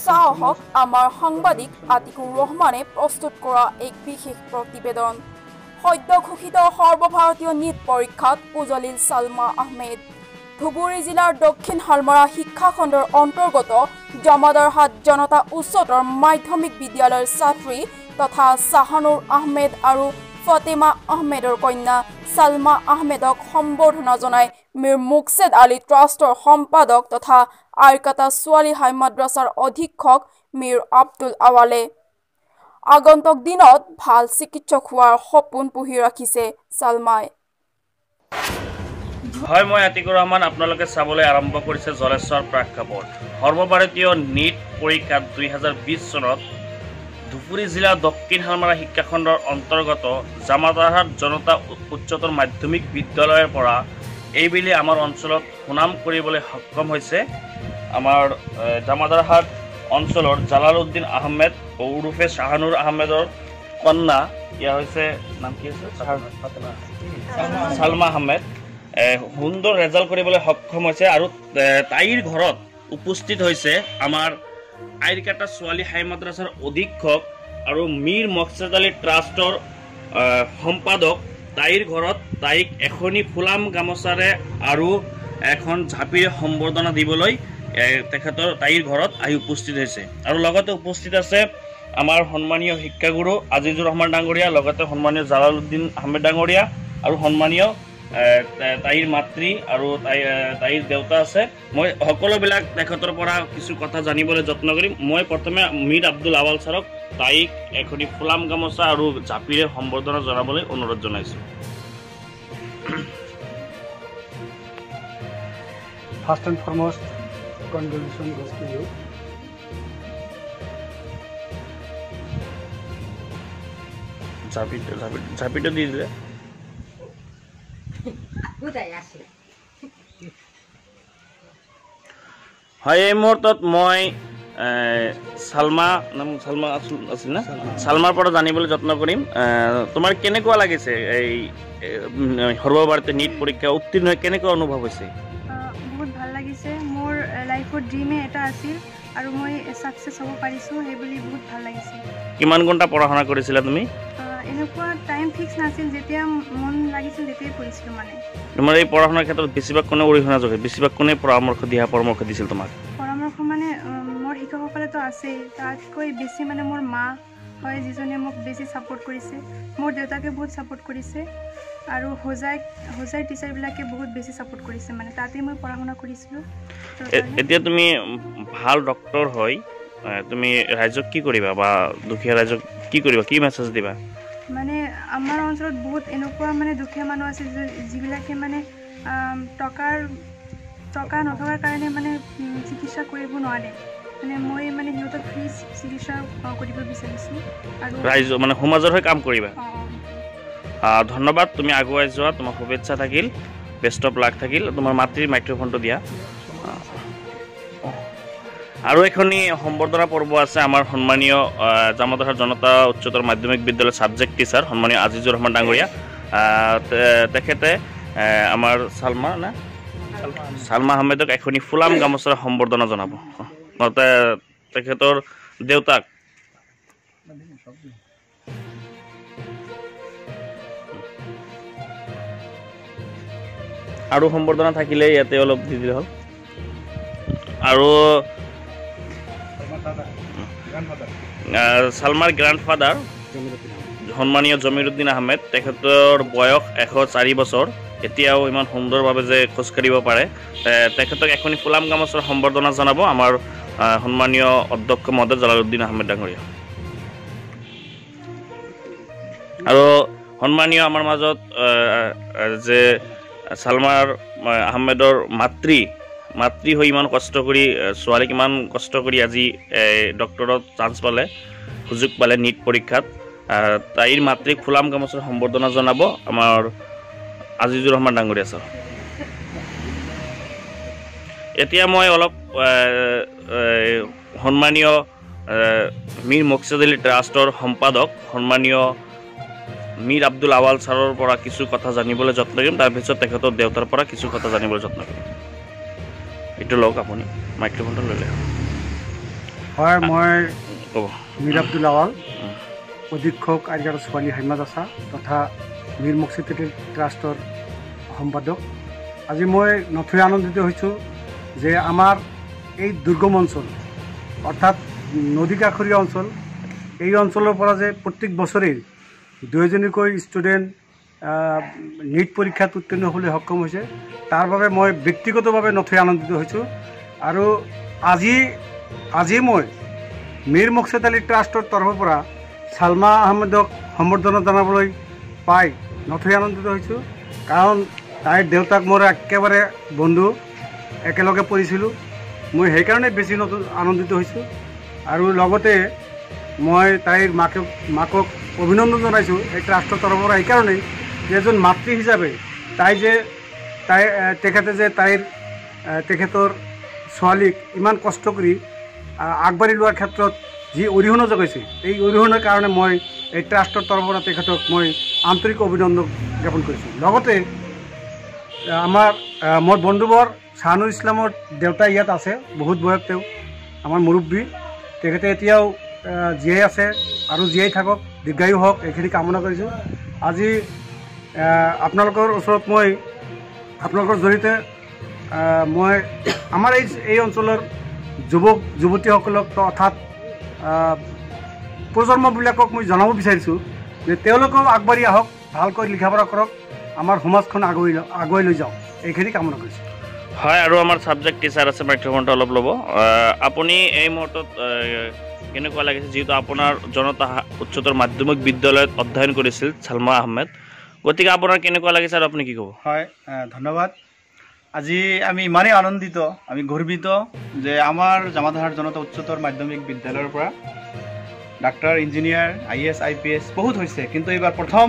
সাহক আমাৰ সাংবাদিক আতিকুৰ ৰহমানে প্ৰস্তুত কৰা এক বিশেষ প্ৰতিবেদন। সদ্য ঘোষিত সৰ্বভাৰতীয় নীট পৰীক্ষাত উজলিল সালমা আহমেদ। ধুবুৰী জিলাৰ দক্ষিণ হালমৰা শিক্ষাখণ্ডৰ অন্তৰ্গত জমাদাৰহাট জনতা উচ্চতৰ মাধ্যমিক বিদ্যালয়ৰ ছাত্ৰী তথা শাহানুৰ আহমেদ আৰু ফতেমা আহমেদৰ কন্যা সালমা আহমেদক সম্বৰ্ধনা জনাই মীৰ মুকছেদ আলী ট্ৰাষ্টৰ সম্পাদক তথা আইকাটা ছোৱালী হাই মাদ্ৰাছাৰ অধীক্ষক মীৰ আব্দুল আৱালে। আগন্তুক দিনত ভাল চিকিৎসক হোৱাৰ সপোন পুহি ৰাখিছে সালমাই। হয়, মই আতিকুৰ ৰহমান। আপোনালোকে চাবলৈ আৰম্ভ কৰিছে জলেশ্বৰ প্ৰেক্ষাপট। সৰ্বভাৰতীয় নীট পৰীক্ষাত 2020 চনত ধুবুৰী জিলাৰ দক্ষিণ হালমাৰা শিক্ষাখণ্ডৰ অন্তৰ্গত জামাদাৰহাট জনতা উচ্চতৰ মাধ্যমিক বিদ্যালয়ৰ পৰা এইবেলি আমাৰ অঞ্চলত সুনাম কৰিবলৈ সক্ষম হৈছে আমাৰ জামাদাৰহাট অঞ্চলৰ জালালউদ্দিন আহমেদ ওৰফে শাহানুৰ আহমেদৰ কন্যা। ইয়াৰ হৈছে নাম কি আছে? সালমা আহমেদ। সুন্দৰ ৰেজাল্ট কৰিবলৈ সক্ষম হৈছে আৰু তাইৰ ঘৰত উপস্থিত হৈছে আমাৰ আইৰকাটা ছোৱালী হাই মাদ্ৰাছাৰ অধীক্ষক আৰু মীৰ মুকছেদ আলী ট্ৰাষ্টৰ সম্পাদক। তাইৰ ঘৰত তাইক এখনি ফুলাম গামোচাৰে আৰু এখন ঝাপিৰে সম্বৰ্ধনা দিবলৈ তেখেতৰ তাইৰ ঘৰত আহি উপস্থিত হৈছে। আৰু লগতে উপস্থিত আছে আমাৰ সন্মানীয় শিক্ষাগুৰু আজিজুৰ ৰহমান ডাঙৰীয়া, লগতে সন্মানীয় জালালউদ্দিন আহমেদ ডাঙৰীয়া আৰু সন্মানীয় তাইৰ মাতৃ আৰু তাইৰ দেউতা আছে। মই সকলোবিলাক তেখেতৰ পৰা কিছু কথা জানিবলৈ যত্ন কৰিম। মই প্ৰথমে মীৰ আব্দুল আৱাল ছাৰক তাইক এখনি ফুলাম গামোচা আৰু জাপিৰে সম্বৰ্ধনা জনাবলৈ অনুৰোধ জনাইছোঁ। First and foremost, congratulations goes to you. ঝাপিটো দি দিলে। হয়, এই মুহূৰ্তত মই সালমাৰ পৰা জানিবলৈ যত্ন কৰিম। তোমাৰ কেনেকুৱা লাগিছে এই সৰ্বভাৰতীয় নীট পৰীক্ষা উত্তীৰ্ণ হৈ কেনেকুৱা অনুভৱ হৈছে? বহুত ভাল লাগিছে। মোৰ লাইফৰ ড্ৰিমে এটা আছিল আৰু মই ছাকচেছ হ'ব পাৰিছোঁ, সেইবুলি বহুত ভাল লাগিছে। কিমান ঘণ্টা পঢ়া শুনা কৰিছিলা তুমি? এনেকুৱা টাইম ফিক্স নাছিল, যেতিয়া মন লাগিছিল তেতিয়াই পঢ়িছিলোঁ। মানে তোমাৰ এই পঢ়া শুনাৰ ক্ষেত্ৰত বেছিভাগ কোনে অৰিহণা যোগায়, বেছিভাগ কোনে পৰামৰ্শ দিছিল তোমাক? পৰামৰ্শ মানে মোৰ শিক্ষকসকলেতো আছেই, তাতকৈ বেছি মানে মোৰ মা হয় যিজনে মোক বেছি ছাপোৰ্ট কৰিছে। মোৰ দেউতাকে বহুত ছাপোৰ্ট কৰিছে আৰু হোজাই টিচাৰবিলাকে বহুত বেছি ছাপোৰ্ট কৰিছে। মানে তাতেই মই পঢ়া শুনা কৰিছিলোঁ। এতিয়া তুমি ভাল ডক্টৰ হয়, তুমি ৰাইজক কি কৰিবা বা দুখীয়া ৰাইজক কি কৰিবা, কি মেছেজ দিবা? মানে আমাৰ অঞ্চলত বহুত এনেকুৱা মানে দুখীয়া মানুহ আছে যিবিলাকে মানে টকা নথকাৰ কাৰণে মানে চিকিৎসা কৰিব নোৱাৰে। মানে মই মানে সিহঁতক ফ্ৰী চিকিৎসা কৰিব বিচাৰিছোঁ আৰু ৰাইজ মানে সমাজৰ হৈ কাম কৰিবা। ধন্যবাদ, তুমি আগুৱাই যোৱা, তোমাৰ শুভেচ্ছা থাকিল, বেষ্ট অফ লাক থাকিল। তোমাৰ মাতৃৰ মাইক্ৰফোনটো দিয়া। আৰু এখনি সম্বৰ্ধনা পৰ্ব আছে আমাৰ সন্মানীয় জামাদাৰহাট জনতা উচ্চতৰ মাধ্যমিক বিদ্যালয়ৰ ছাবজেক্ট টিচাৰ সন্মানীয় আজিজুৰ ৰহমান ডাঙৰীয়া। তেখেতে আমাৰ সালমা আহমেদক এখনি ফুলাম গামোচাৰে সম্বৰ্ধনা জনাব। তেখেতৰ দেউতাক আৰু সম্বৰ্ধনা থাকিলে ইয়াতে অলপ দি দিলে হ'ল। আৰু সালমাৰ গ্ৰাণ্ডফাদাৰ সন্মানীয় জমিৰুদ্দিন আহমেদ, তেখেতৰ বয়স 104 বছৰ। এতিয়াও ইমান সুন্দৰভাৱে যে খোজকাঢ়িব পাৰে। তেখেতক এখনি ফুলাম গামোচাৰ সম্বৰ্ধনা জনাব আমাৰ সন্মানীয় অধ্যক্ষ মহোদয় জালালউদ্দিন আহমেদ ডাঙৰীয়া। আৰু সন্মানীয় আমাৰ মাজত যে সালমাৰ আহমেদৰ মাতৃ হৈ ইমান কষ্ট কৰি, ছোৱালীক ইমান কষ্ট কৰি আজি ডক্টৰত চান্স পালে, সুযোগ পালে নীট পৰীক্ষাত। তাইৰ মাতৃক ফুলাম গামোচাৰ সম্বৰ্ধনা জনাব আমাৰ আজিজুৰ ৰহমান ডাঙৰীয়া ছাৰ। এতিয়া মই অলপ সন্মানীয় মীৰ মুকছেদ আলী ট্ৰাষ্টৰ সম্পাদক সন্মানীয় মীৰ আব্দুল আৱাল ছাৰৰ পৰা কিছু কথা জানিবলৈ যত্ন কৰিম। তাৰপিছত তেখেতৰ দেউতাৰ পৰা কিছু কথা জানিবলৈ যত্ন কৰিম। এইটো লওক, আপুনি মাইক্ৰফোনটো লৈ লওক। হয়, মই ক'ব। মীৰ আব্দুল আৱাল, অধীক্ষক আইৰিকাটা ছোৱালী হাই মাদ্ৰাছা তথা মীৰ মকছিদ ট্ৰাষ্টৰ সম্পাদক। আজি মই নথৈ আনন্দিত হৈছোঁ যে আমাৰ এই দুৰ্গম অঞ্চল অৰ্থাৎ নদী কাষৰীয়া অঞ্চল, এই অঞ্চলৰ পৰা যে প্ৰত্যেক বছৰেই 2জনীকৈ ষ্টুডেণ্ট নীট পৰীক্ষাত উত্তীৰ্ণ হ'বলৈ সক্ষম হৈছে, তাৰ বাবে মই ব্যক্তিগতভাৱে নথৈ আনন্দিত হৈছোঁ। আৰু আজি মই মীৰ মকছেদ আলী ট্ৰাষ্টৰ তৰফৰ পৰা ছালমা আহমেদক সম্বৰ্ধনা জনাবলৈ পাই নথৈ আনন্দিত হৈছোঁ। কাৰণ তাইৰ দেউতাক মোৰ একেবাৰে বন্ধু, একেলগে পঢ়িছিলোঁ। মই সেইকাৰণে বেছি আনন্দিত হৈছোঁ। আৰু লগতে মই তাইৰ মাকক অভিনন্দন জনাইছোঁ এই ট্ৰাষ্টৰ তৰফৰ পৰা, এইকাৰণেই যে এজন মাতৃ হিচাপে তেখেতৰ ছোৱালীক ইমান কষ্ট কৰি আগবাঢ়ি লোৱাৰ ক্ষেত্ৰত যি অৰিহণা যোগাইছে, এই অৰিহণাৰ কাৰণে মই এই ট্ৰাষ্টৰ তৰফৰ পৰা তেখেতক মই আন্তৰিক অভিনন্দন জ্ঞাপন কৰিছোঁ। লগতে মোৰ বন্ধুবৰ শাহানুৰ ইছলামৰ দেউতা ইয়াত আছে, বহুত বয়স তেওঁ, আমাৰ মুৰব্বী। তেখেতে এতিয়াও জীয়াই আছে আৰু জীয়াই থাকক, দীৰ্ঘায়ু হওক, এইখিনি কামনা কৰিছোঁ। আজি আপোনালোকৰ ওচৰত মই আপোনালোকৰ জৰিয়তে মই আমাৰ এই অঞ্চলৰ যুৱক যুৱতীসকলক অৰ্থাৎ প্ৰজন্মবিলাকক মই জনাব বিচাৰিছোঁ যে তেওঁলোকেও আগবাঢ়ি আহক, ভালকৈ লিখা পঢ়া কৰক, আমাৰ সমাজখন আগুৱাই লৈ যাওক, এইখিনি কামনা কৰিছোঁ। হয়, আৰু আমাৰ ছাবজেক্ট টিচাৰ আছে, মাইক্ৰফোনটো অলপ ল'ব। আপুনি এই মুহূৰ্তত কেনেকুৱা লাগিছে, যিহেতু আপোনাৰ জনতা উচ্চতৰ মাধ্যমিক বিদ্যালয়ত অধ্যয়ন কৰিছিল ছালমা আহমেদ, গতিকে আপোনাৰ কেনেকুৱা লাগিছে আৰু আপুনি কি ক'ব? হয়, ধন্যবাদ। আজি আমি ইমানেই আনন্দিত, আমি গৰ্বিত যে আমাৰ জামাধাৰ জনতা উচ্চতৰ মাধ্যমিক বিদ্যালয়ৰ পৰা ডাক্তৰ, ইঞ্জিনিয়াৰ, IAS IPS বহুত হৈছে, কিন্তু এইবাৰ প্ৰথম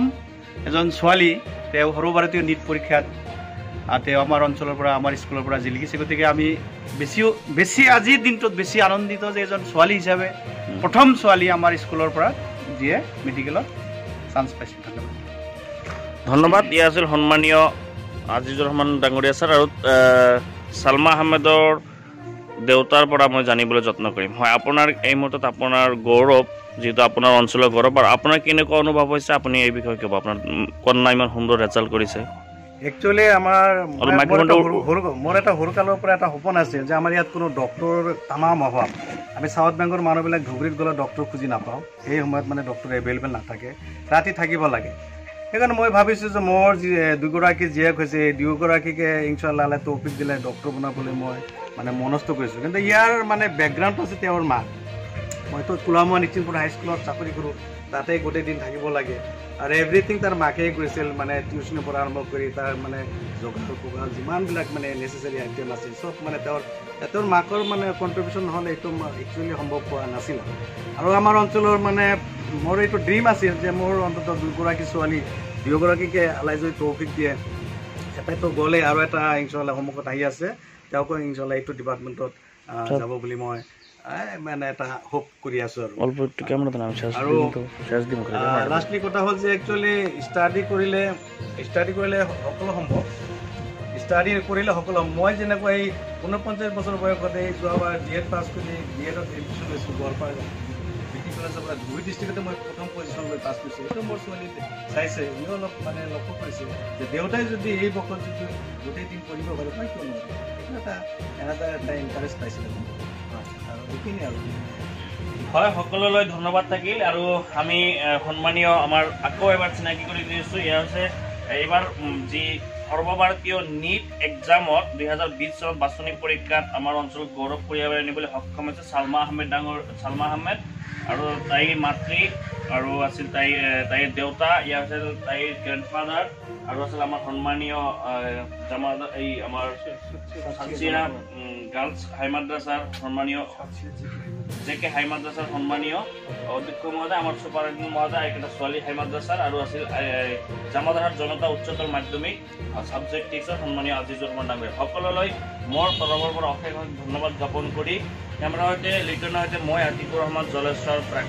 এজন ছোৱালী তেওঁ সৰ্বভাৰতীয় নীট পৰীক্ষাত তেওঁ আমাৰ অঞ্চলৰ পৰা, আমাৰ স্কুলৰ পৰা জিলিকিছে। গতিকে আমি বেছি আজিৰ দিনটোত বেছি আনন্দিত যে এজন ছোৱালী হিচাপে প্ৰথম ছোৱালী আমাৰ স্কুলৰ পৰা যিয়ে মেডিকেলত চান্স পাইছে। ধন্যবাদ। ধন্যবাদ। ইয়ে আছিল সন্মানীয় আজিজুৰ ৰহমান ডাঙৰীয়া ছাৰ। আৰু ছালমা আহমেদৰ দেউতাৰ পৰা মই জানিবলৈ যত্ন কৰিম। হয়, আপোনাৰ এই মুহূৰ্তত আপোনাৰ গৌৰৱ, যিহেতু আপোনাৰ অঞ্চলৰ গৌৰৱ, আৰু আপোনাৰ কেনেকুৱা অনুভৱ হৈছে আপুনি এই বিষয়ে ক'ব? আপোনাৰ কন্যা ইমান সুন্দৰ ৰেজাল্ট কৰিছে। একচুৱেলি মোৰ এটা সৰুকালৰ পৰা এটা সপোন আছিল যে আমাৰ ইয়াত কোনো ডক্টৰ তামাম অভাৱ। আমি চাউথ বেংকৰ মানুহবিলাক ধুবুৰীত গ'লে ডক্টৰ খুজি নাপাওঁ, সেই সময়ত মানে ডক্টৰ এভেইলেবল নাথাকে, ৰাতি থাকিব লাগে। সেইকাৰণে মই ভাবিছোঁ যে মোৰ যি দুগৰাকী জীয়েক হৈছে, এই দুয়োগৰাকীকে ইনশাআল্লাহ তৌফিক দিলে ডক্টৰ বনাবলৈ মই মানে মনস্থ কৰিছোঁ। কিন্তু ইয়াৰ মানে বেকগ্ৰাউণ্ড আছে তেওঁৰ মা। মইতো কোলামুৱা নিশ্চিতপুৰ হাইস্কুলত চাকৰি কৰোঁ, তাতে গোটেই দিন থাকিব লাগে, আৰু এভৰিথিং তাৰ মাকেই কৰিছিল, মানে টিউশ্যনৰ পৰা আৰম্ভ কৰি তাৰ মানে যোগাযোগ যিমানবিলাক মানে নেচেচাৰী আইটেম আছিল চব মানে তেওঁৰ মাকৰ মানে কণ্ট্ৰিবিউশ্যন নহ'লে এইটো একচুৱেলি সম্ভৱ হোৱা নাছিল। আৰু আমাৰ অঞ্চলৰ মানে মোৰ এইটো ড্ৰিম আছিল যে মোৰ অন্ততঃ দুগৰাকী ছোৱালী, দুয়োগৰাকীকে আল্লাই যদি তৌফিক দিয়ে, এটাইতো গ'লে আৰু এটা ইনশাআল্লাহ সন্মুখত আহি আছে, তেওঁকো ইনশাআল্লাহ এইটো ডিপাৰ্টমেণ্টত যাব বুলি মই মানে এটা হোপ কৰি আছোঁ। আৰু লাষ্টলি কথা হ'ল যে একচুৱেলি ষ্টাডি কৰিলে সকলো সম্ভৱ, ষ্টাডি কৰিলে সকলো। মই যেনেকৈ এই 49 বছৰ বয়সতে যোৱাবাৰ DED পাছ কৰি DEDত এডমিশ্যন লৈছোঁ গোৱালপাৰা BT কলেজৰ পৰা, ধুবুৰী ডিষ্ট্ৰিক্টতে মই প্ৰথম পজিশ্যন লৈ পাছ কৰিছোঁ। সেইটো মোৰ ছোৱালী চাইছে, সিও অলপ মানে লক্ষ্য কৰিছে যে দেউতাই যদি এই বছৰ যদি গোটেই দিন পঢ়িব পাৰে, মই কিয় নোৱাৰোঁ, সেইটো এটা ইণ্টাৰেষ্ট পাইছিলোঁ। আৰু এইখিনি আৰু হয়, সকলোলৈ ধন্যবাদ থাকিল। আৰু আমি সন্মানীয় আমাৰ আকৌ এবাৰ চিনাকি কৰি দিছোঁ, এয়া হৈছে এইবাৰ যি সৰ্বভাৰতীয় নীট এক্সামত 2020 চনত বাছনি পৰীক্ষাত আমাৰ অঞ্চলত গৌৰৱ কঢ়িয়াই আনিবলৈ সক্ষম হৈছে ছালমা আহমেদ, আৰু তাইৰ মাতৃ, আৰু আছিল তাইৰ দেউতা, ইয়াৰ আছিল তাইৰ গ্ৰেণ্ডফাদাৰ, আৰু আছিল আমাৰ সন্মানীয় এই আমাৰ সাতচিয়া গাৰ্লছ হাই মাদ্ৰাছাৰ সন্মানীয় JK হাই মাদ্ৰাছাৰ সন্মানীয় অধ্যক্ষ মহোদয়, আমাৰ চুপাৰিনটেণ্ডেণ্ট মহোদয়, আইকেটা ছোৱালী হাই মাদ্ৰাছাৰ, আৰু আছিল জামাধাৰ জনতা উচ্চতৰ মাধ্যমিক ছাবজেক্ট টিচাৰ সন্মানীয় আজিজুৰ ৰহমান ডাঙৰীয়া। সকলোলৈ মোৰ তৰফৰ পৰা অশেষ ধন্যবাদ জ্ঞাপন কৰি কেমেৰাৰ সৈতে লিটনৰ সৈতে মই আতিকুৰ ৰহমান জলেশ্বৰ প্ৰাক।